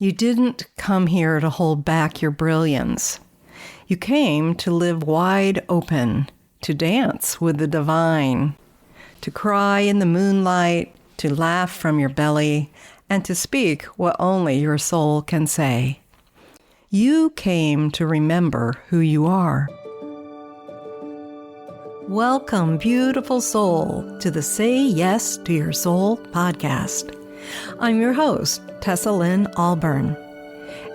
You didn't come here to hold back your brilliance. You came to live wide open, to dance with the divine, to cry in the moonlight, to laugh from your belly, and to speak what only your soul can say. You came to remember who you are. Welcome, beautiful soul, to the Say Yes to Your Soul podcast. I'm your host, Tessa Lynne Alburn,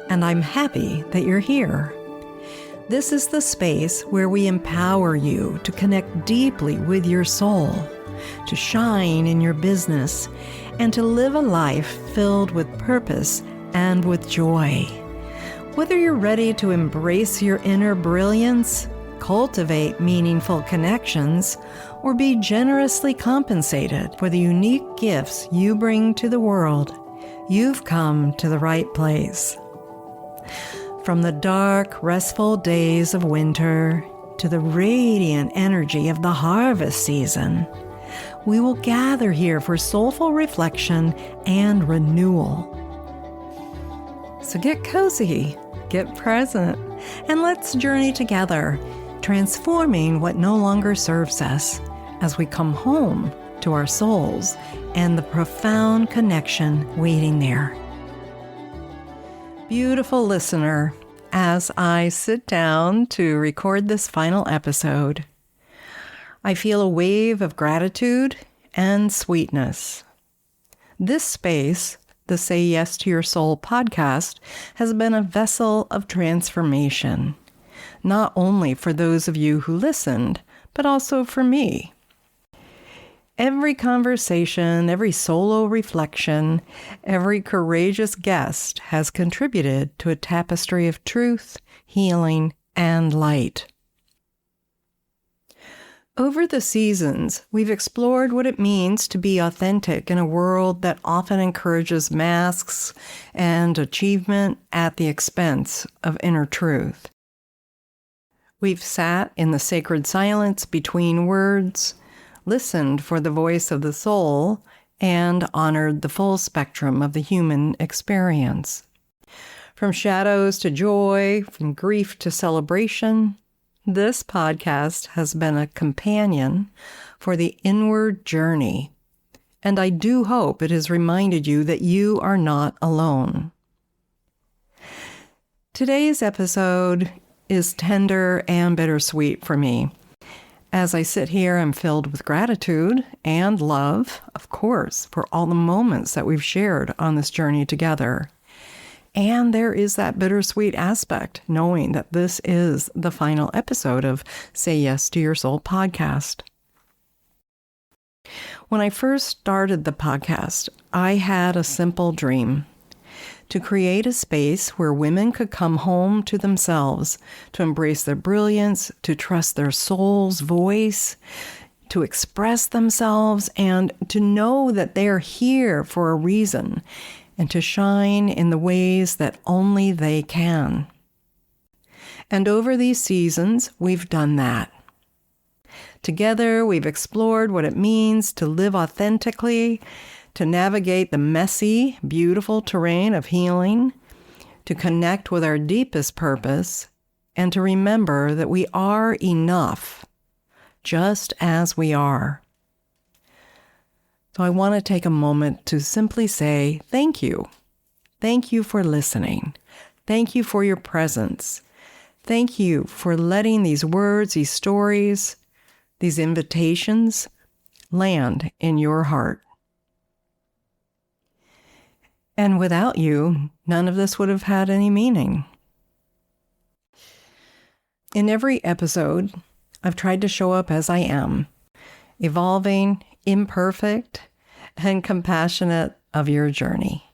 and I'm happy that you're here. This is the space where we empower you to connect deeply with your soul, to shine in your business, and to live a life filled with purpose and with joy. Whether you're ready to embrace your inner brilliance, cultivate meaningful connections, or be generously compensated for the unique gifts you bring to the world, you've come to the right place. From the dark, restful days of winter to the radiant energy of the harvest season, we will gather here for soulful reflection and renewal. So get cozy, get present, and let's journey together, transforming what no longer serves us as we come home to our souls and the profound connection waiting there. Beautiful listener, as I sit down to record this final episode, I feel a wave of gratitude and sweetness. This space, the Say Yes to Your Soul podcast, has been a vessel of transformation, not only for those of you who listened, but also for me. Every conversation, every solo reflection, every courageous guest has contributed to a tapestry of truth, healing, and light. Over the seasons, we've explored what it means to be authentic in a world that often encourages masks and achievement at the expense of inner truth. We've sat in the sacred silence between words, listened for the voice of the soul, and honored the full spectrum of the human experience. From shadows to joy, from grief to celebration, this podcast has been a companion for the inward journey, and I do hope it has reminded you that you are not alone. Today's episode is tender and bittersweet for me. As I sit here, I'm filled with gratitude and love, of course, for all the moments that we've shared on this journey together. And there is that bittersweet aspect, knowing that this is the final episode of Say Yes to Your Soul podcast. When I first started the podcast, I had a simple dream: to create a space where women could come home to themselves, to embrace their brilliance, to trust their soul's voice, to express themselves, and to know that they are here for a reason, and to shine in the ways that only they can. And over these seasons, we've done that. Together, we've explored what it means to live authentically, to navigate the messy, beautiful terrain of healing, to connect with our deepest purpose, and to remember that we are enough, just as we are. So I want to take a moment to simply say thank you. Thank you for listening. Thank you for your presence. Thank you for letting these words, these stories, these invitations land in your heart. And without you, none of this would have had any meaning. In every episode, I've tried to show up as I am, evolving, imperfect, and compassionate of your journey.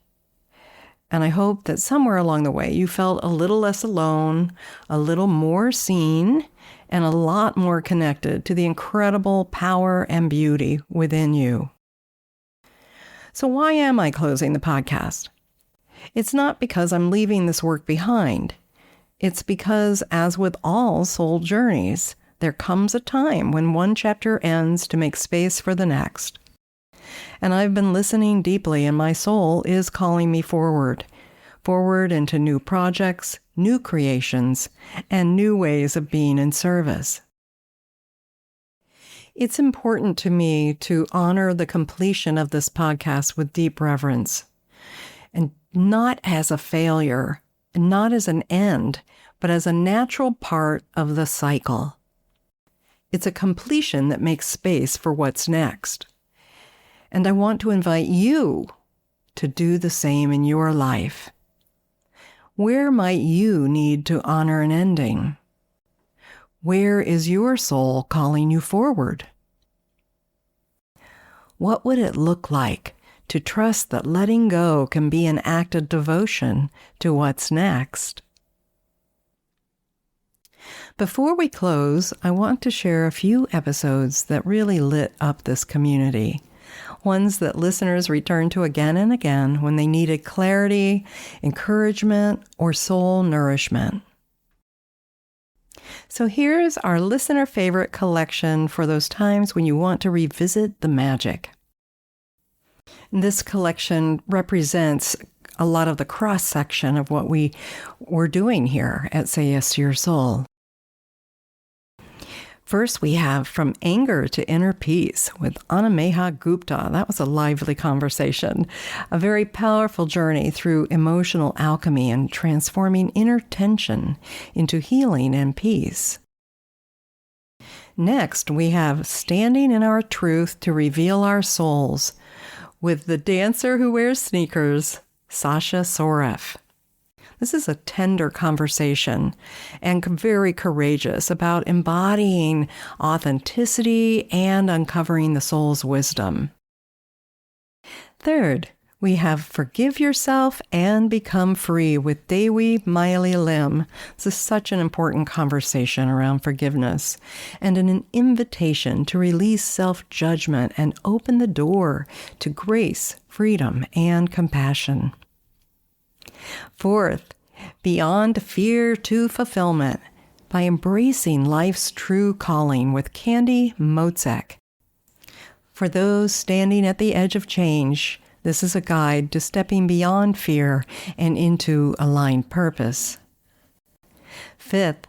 And I hope that somewhere along the way you felt a little less alone, a little more seen, and a lot more connected to the incredible power and beauty within you. So why am I closing the podcast? It's not because I'm leaving this work behind. It's because, as with all soul journeys, there comes a time when one chapter ends to make space for the next. And I've been listening deeply, and my soul is calling me forward, forward into new projects, new creations, and new ways of being in service. It's important to me to honor the completion of this podcast with deep reverence, and not as a failure, not as an end, but as a natural part of the cycle. It's a completion that makes space for what's next. And I want to invite you to do the same in your life. Where might you need to honor an ending? Where is your soul calling you forward? What would it look like to trust that letting go can be an act of devotion to what's next? Before we close, I want to share a few episodes that really lit up this community. Ones that listeners return to again and again when they needed clarity, encouragement, or soul nourishment. So here's our listener favorite collection for those times when you want to revisit the magic. This collection represents a lot of the cross-section of what we're doing here at Say Yes to Your Soul. First, we have From Anger to Inner Peace with Anameha Gupta. That was a lively conversation. A very powerful journey through emotional alchemy and transforming inner tension into healing and peace. Next, we have Standing in Our Truth to Reveal Our Souls with the dancer who wears sneakers, Sasha Soreff. This is a tender conversation and very courageous about embodying authenticity and uncovering the soul's wisdom. Third, we have Forgive Yourself and Become Free with Dewi Miley Lim. This is such an important conversation around forgiveness and an invitation to release self-judgment and open the door to grace, freedom, and compassion. Fourth, Beyond Fear to Fulfillment by Embracing Life's True Calling with Candy Motzek. For those standing at the edge of change, this is a guide to stepping beyond fear and into aligned purpose. Fifth,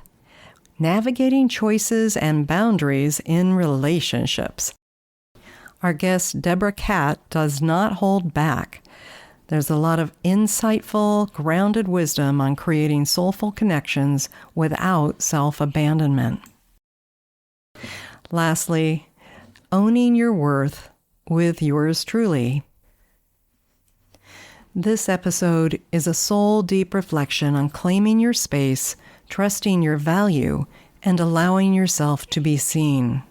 Navigating Choices and Boundaries in Relationships. Our guest, Deborah Catt, does not hold back. There's a lot of insightful, grounded wisdom on creating soulful connections without self-abandonment. Lastly, Owning Your Worth with yours truly. This episode is a soul-deep reflection on claiming your space, trusting your value, and allowing yourself to be seen.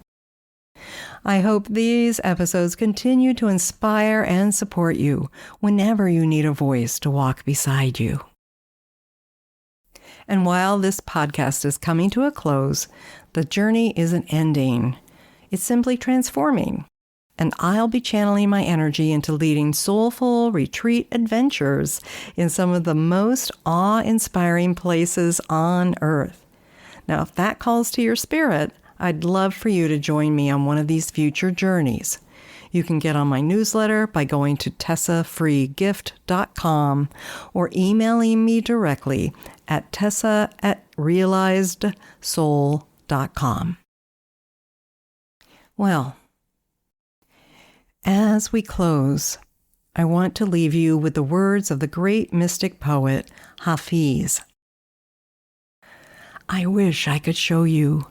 I hope these episodes continue to inspire and support you whenever you need a voice to walk beside you. And while this podcast is coming to a close, the journey isn't ending. It's simply transforming. And I'll be channeling my energy into leading soulful retreat adventures in some of the most awe-inspiring places on earth. Now, if that calls to your spirit, I'd love for you to join me on one of these future journeys. You can get on my newsletter by going to tessafreegift.com or emailing me directly at tessa@realizedsoul.com. Well, as we close, I want to leave you with the words of the great mystic poet Hafiz. I wish I could show you,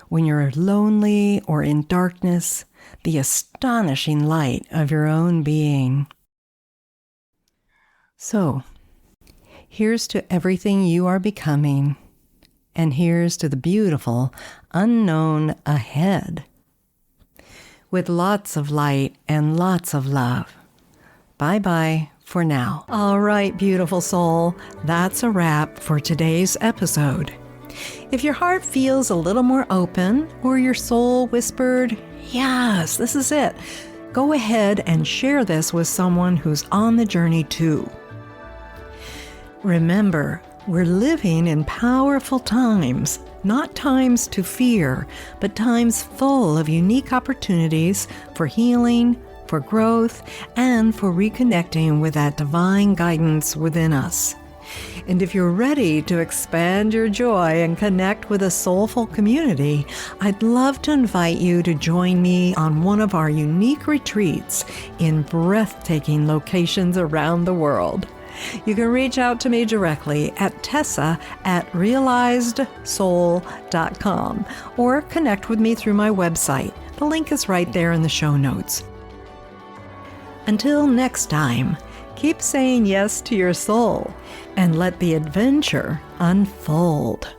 when you're lonely or in darkness, the astonishing light of your own being. So, here's to everything you are becoming, and here's to the beautiful unknown ahead. With lots of light and lots of love. Bye-bye for now. All right, beautiful soul, that's a wrap for today's episode. If your heart feels a little more open, or your soul whispered, yes, this is it, go ahead and share this with someone who's on the journey too. Remember, we're living in powerful times, not times to fear, but times full of unique opportunities for healing, for growth, and for reconnecting with that divine guidance within us. And if you're ready to expand your joy and connect with a soulful community, I'd love to invite you to join me on one of our unique retreats in breathtaking locations around the world. You can reach out to me directly at tessa@realizedsoul.com or connect with me through my website. The link is right there in the show notes. Until next time, keep saying yes to your soul and let the adventure unfold.